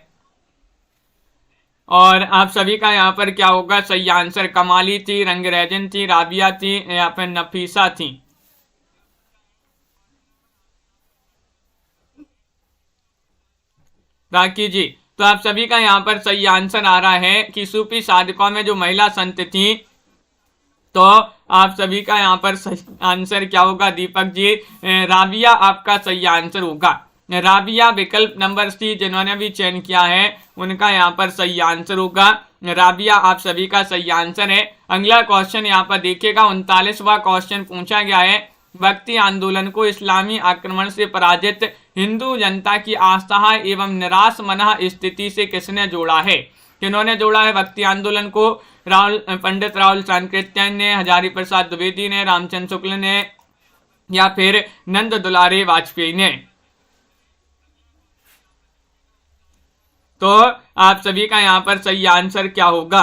और आप सभी का यहाँ पर क्या होगा सही आंसर? कमाली थी, रंगरेजन थी, राबिया थी, या फिर नफीसा थी? राखी जी, तो आप सभी का यहाँ पर सही आंसर आ रहा है कि सूफी साधकों में जो महिला संत थी, तो आप सभी का यहाँ पर सही आंसर क्या होगा? दीपक जी, राबिया आपका सही आंसर होगा। राबिया विकल्प नंबर सी जिन्होंने भी चयन किया है उनका यहाँ पर सही आंसर होगा। राबिया आप सभी का सही आंसर है। अगला क्वेश्चन यहाँ पर देखिएगा। 39वां क्वेश्चन पूछा गया है। भक्ति आंदोलन को इस्लामी आक्रमण से पराजित हिंदू जनता की आस्था एवं निराश मना स्थिति से किसने जोड़ा है? किन्होंने जोड़ा है भक्ति आंदोलन को? पंडित राहुल सांकृत्यायन ने, हजारी प्रसाद द्विवेदी ने, रामचंद्र शुक्ल ने, या फिर नंद दुलारे वाजपेयी ने? तो आप सभी का यहाँ पर सही आंसर क्या होगा?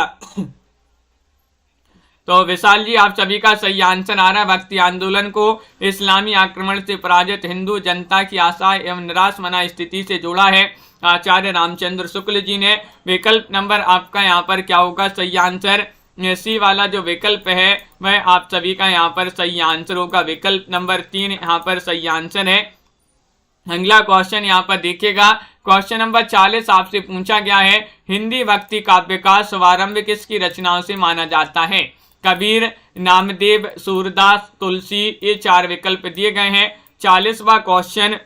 तो विशाल जी, आप सभी का सही आंसर आ रहा है। भक्ति आंदोलन को इस्लामी आक्रमण से पराजित हिंदू जनता की आशा एवं निराश मना स्थिति से जोड़ा है आचार्य रामचंद्र शुक्ल जी ने। विकल्प नंबर आपका यहाँ पर क्या होगा सही आंसर? सी वाला जो विकल्प है वह आप सभी का यहाँ पर सही आंसर होगा। विकल्प नंबर 3 यहाँ पर सही आंसर है। अगला क्वेश्चन यहाँ पर देखिएगा। क्वेश्चन नंबर 40 आपसे पूछा गया है। हिंदी भक्ति काव्य का शुभारंभ किसकी रचनाओं से माना जाता है? कबीर, नामदेव, सूरदास, तुलसी, ये 4 विकल्प दिए गए हैं। 40वां क्वेश्चन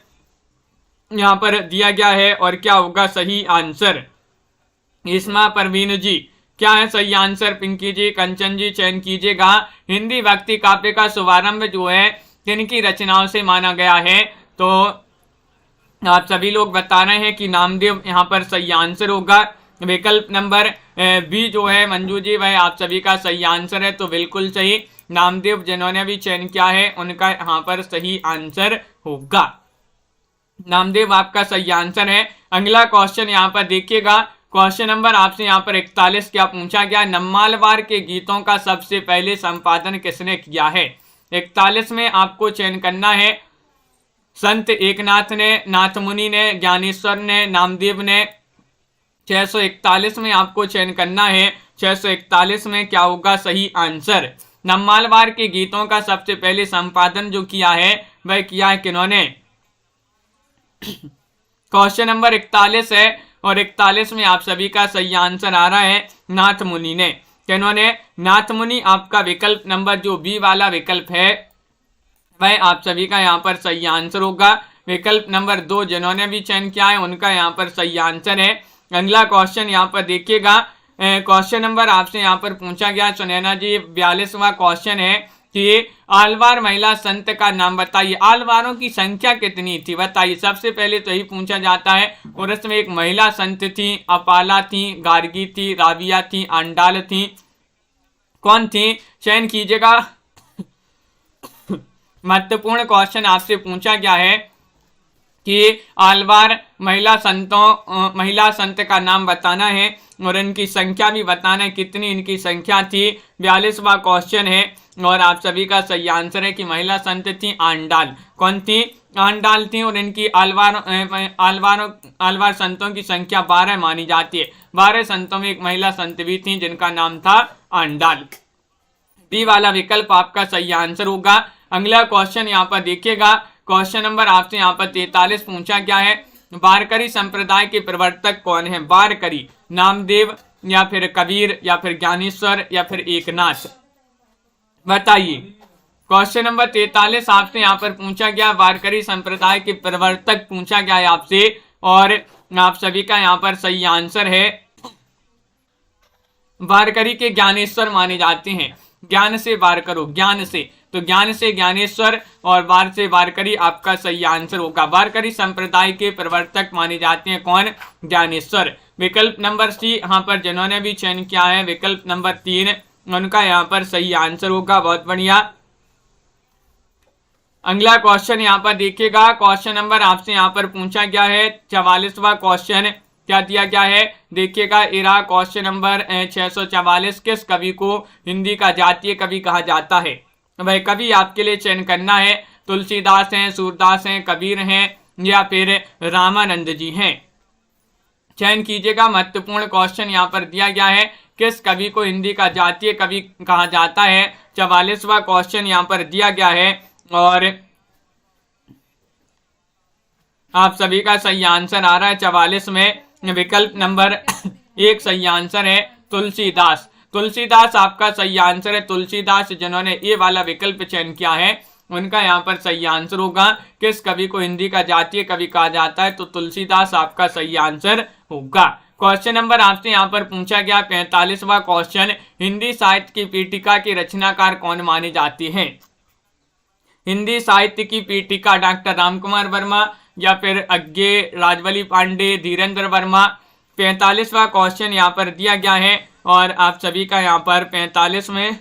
यहाँ पर दिया गया है और क्या होगा सही आंसर? इस्मा परवीन जी, क्या है सही आंसर? पिंकी जी, कंचन जी, चयन कीजिएगा। हिंदी भक्ति काव्य का शुभारंभ जो है किनकी रचनाओं से माना गया है? तो आप सभी लोग बता रहे हैं कि नामदेव यहाँ पर सही आंसर होगा। विकल्प नंबर बी जो है मंजू जी वह आप सभी का सही आंसर है। तो बिल्कुल सही, नामदेव जिन्होंने भी चयन किया है उनका यहाँ पर सही आंसर होगा। नामदेव आपका सही आंसर है। अगला क्वेश्चन यहाँ पर देखिएगा। क्वेश्चन नंबर आपसे यहाँ पर 41 क्या पूछा गया, नम्मालवार के गीतों का सबसे पहले संपादन किसने किया है। 41 में आपको चयन करना है, संत एकनाथ ने, नाथमुनि ने, ज्ञानेश्वर ने, नामदेव ने। 641 में आपको चयन करना है, 641 में क्या होगा सही आंसर। नम्मालवार के गीतों का सबसे पहले संपादन जो किया है वह किया है किन्होंने। क्वेश्चन नंबर 41 है और 41 में आप सभी का सही आंसर आ रहा है नाथमुनि ने। किन्होंने, नाथमुनि। आपका विकल्प नंबर जो बी वाला विकल्प है वह आप सभी का यहाँ पर सही आंसर होगा। विकल्प नंबर 2 जिन्होंने भी चयन किया है उनका यहाँ पर सही आंसर है। अगला क्वेश्चन यहाँ पर देखिएगा, क्वेश्चन नंबर आपसे यहाँ पर पूछा गया सुनैना जी 42वां क्वेश्चन है कि आलवार महिला संत का नाम बताइए। आलवारों की संख्या कितनी थी बताइए, सबसे पहले तो यही पूछा जाता है। और इसमें एक महिला संत थी, अपाला थी, गार्गी थी, राबिया थी, आंडाल थी, कौन थी, चयन कीजिएगा। महत्वपूर्ण क्वेश्चन आपसे पूछा गया है कि आलवार महिला संत का नाम बताना है और इनकी संख्या भी बताना है, कितनी इनकी संख्या थी। 42वां क्वेश्चन है और आप सभी का सही आंसर है कि महिला संत थी आंडाल। कौन थी, आंडाल थी। और इनकी आलवार संतों की संख्या 12 मानी जाती है। 12 संतों में एक महिला संत भी थी जिनका नाम था आंडाल। बी वाला विकल्प आपका सही आंसर होगा। अगला क्वेश्चन यहाँ पर देखिएगा, क्वेश्चन नंबर आपसे यहाँ पर 43 पूछा गया है, वारकरी संप्रदाय के प्रवर्तक कौन है। वारकरी, नामदेव या फिर कबीर या फिर ज्ञानेश्वर या फिर एकनाथ, बताइए। क्वेश्चन नंबर 43 आपसे यहाँ पर पूछा गया, वारकरी संप्रदाय के प्रवर्तक पूछा गया है आपसे और आप सभी का यहाँ पर सही आंसर है वारकरी के ज्ञानेश्वर माने जाते हैं। ज्ञान से वार करो, ज्ञान से, तो ज्ञान से ज्ञानेश्वर और वार से वारकरी आपका सही आंसर होगा। वारकरी संप्रदाय के प्रवर्तक माने जाते हैं कौन, ज्ञानेश्वर। विकल्प नंबर सी यहाँ पर जिन्होंने भी चयन किया है, विकल्प नंबर 3 उनका यहाँ पर सही आंसर होगा। बहुत बढ़िया। अगला क्वेश्चन यहाँ पर देखिएगा, क्वेश्चन नंबर आपसे यहाँ पर पूछा गया है 44वां क्वेश्चन क्या दिया गया है, देखिएगा। इरा क्वेश्चन नंबर 644, किस कवि को हिंदी का जातीय कवि कहा जाता है। वह कवि आपके लिए चयन करना है, तुलसीदास हैं, सूरदास हैं, कबीर हैं या फिर रामानंद जी हैं, चयन कीजिएगा। महत्वपूर्ण क्वेश्चन यहाँ पर दिया गया है, किस कवि को हिंदी का जातीय कवि कहा जाता है। 44वां क्वेश्चन यहाँ पर दिया गया है और आप सभी का सही आंसर आ रहा है 44 में। विकल्प नंबर 1 सही आंसर है तुलसीदास। तुलसीदास आपका सही आंसर है। तुलसीदास जिन्होंने ये वाला विकल्प चयन किया है उनका यहाँ पर सही आंसर होगा। किस कवि को हिंदी का जातीय कवि कहा जाता है, तो तुलसीदास आपका सही आंसर होगा। क्वेश्चन नंबर आपसे यहाँ पर पूछा गया 45वां क्वेश्चन, हिंदी साहित्य की पीठिका की रचनाकार कौन माने जाते हैं। हिंदी साहित्य की पीठिका डॉक्टर रामकुमार वर्मा या फिर अज्ञे, राजवली पांडे, धीरेन्द्र वर्मा। 45वां क्वेश्चन यहाँ पर दिया गया है और आप सभी का यहाँ पर 45 में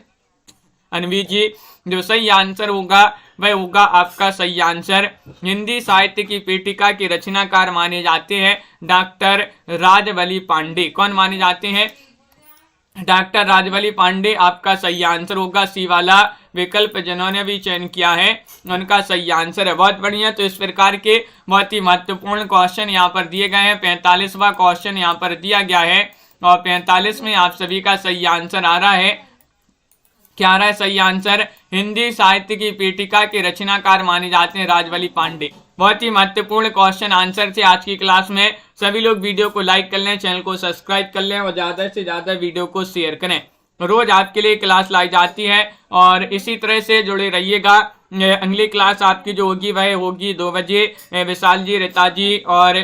अनवी जी जो सही आंसर होगा वह होगा आपका सही आंसर। हिंदी साहित्य की पीठिका के रचनाकार माने जाते हैं डॉक्टर राजवली पांडे। कौन माने जाते हैं, डॉक्टर राजवली पांडे आपका सही आंसर होगा। सी वाला विकल्प जिन्होंने भी चयन किया है उनका सही आंसर है। बहुत बढ़िया। तो इस प्रकार के बहुत ही महत्वपूर्ण क्वेश्चन यहाँ पर दिए गए हैं। 45वां क्वेश्चन यहाँ पर दिया गया है और 45 में आप सभी का सही आंसर आ रहा है, क्या आ रहा है सही आंसर, हिंदी साहित्य की पीठिका के रचनाकार माने जाते हैं राजवली पांडे। बहुत ही महत्वपूर्ण क्वेश्चन आंसर थे आज की क्लास में। सभी लोग वीडियो को लाइक कर लें, चैनल को सब्सक्राइब कर लें और ज़्यादा से ज़्यादा वीडियो को शेयर करें। रोज आपके लिए क्लास लाई जाती है और इसी तरह से जुड़े रहिएगा। अगली क्लास आपकी जो होगी वह होगी 2 बजे। विशाल जी, रीता जी और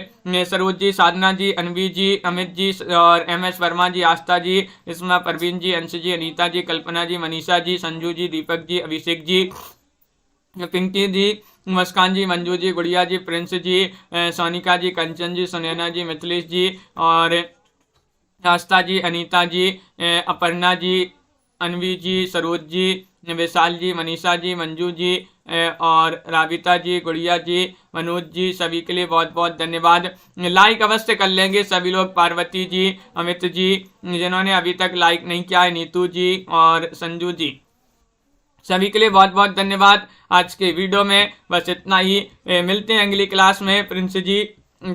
सरोज जी, साधना जी, अनवी जी, अमित जी और MS वर्मा जी, आस्था जी, इसमें परवीन जी, अंश जी, अनीता जी, कल्पना जी, मनीषा जी, संजू जी, दीपक जी, अभिषेक जी, पिंकी जी, मुस्कान जी, मंजू जी, गुड़िया जी, प्रिंस जी, सोनिका जी, कंचन जी, सुनैना जी, मिथिलेश जी और आस्था जी, अनीता जी, अपर्णा जी, अनवी जी, सरोज जी, विशाल जी, मनीषा जी, मंजू जी, और राबिता जी, गुड़िया जी, मनोज जी, सभी के लिए बहुत बहुत धन्यवाद। लाइक अवश्य कर लेंगे सभी लोग, पार्वती जी, अमित जी, जिन्होंने अभी तक लाइक नहीं किया है, नीतू जी और संजू जी, सभी के लिए बहुत बहुत धन्यवाद। आज के वीडियो में बस इतना ही, मिलते हैं अगली क्लास में प्रिंस जी।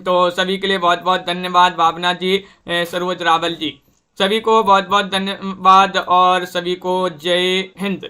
तो सभी के लिए बहुत बहुत धन्यवाद। भावना जी, सरोज रावल जी, सभी को बहुत बहुत धन्यवाद और सभी को जय हिंद।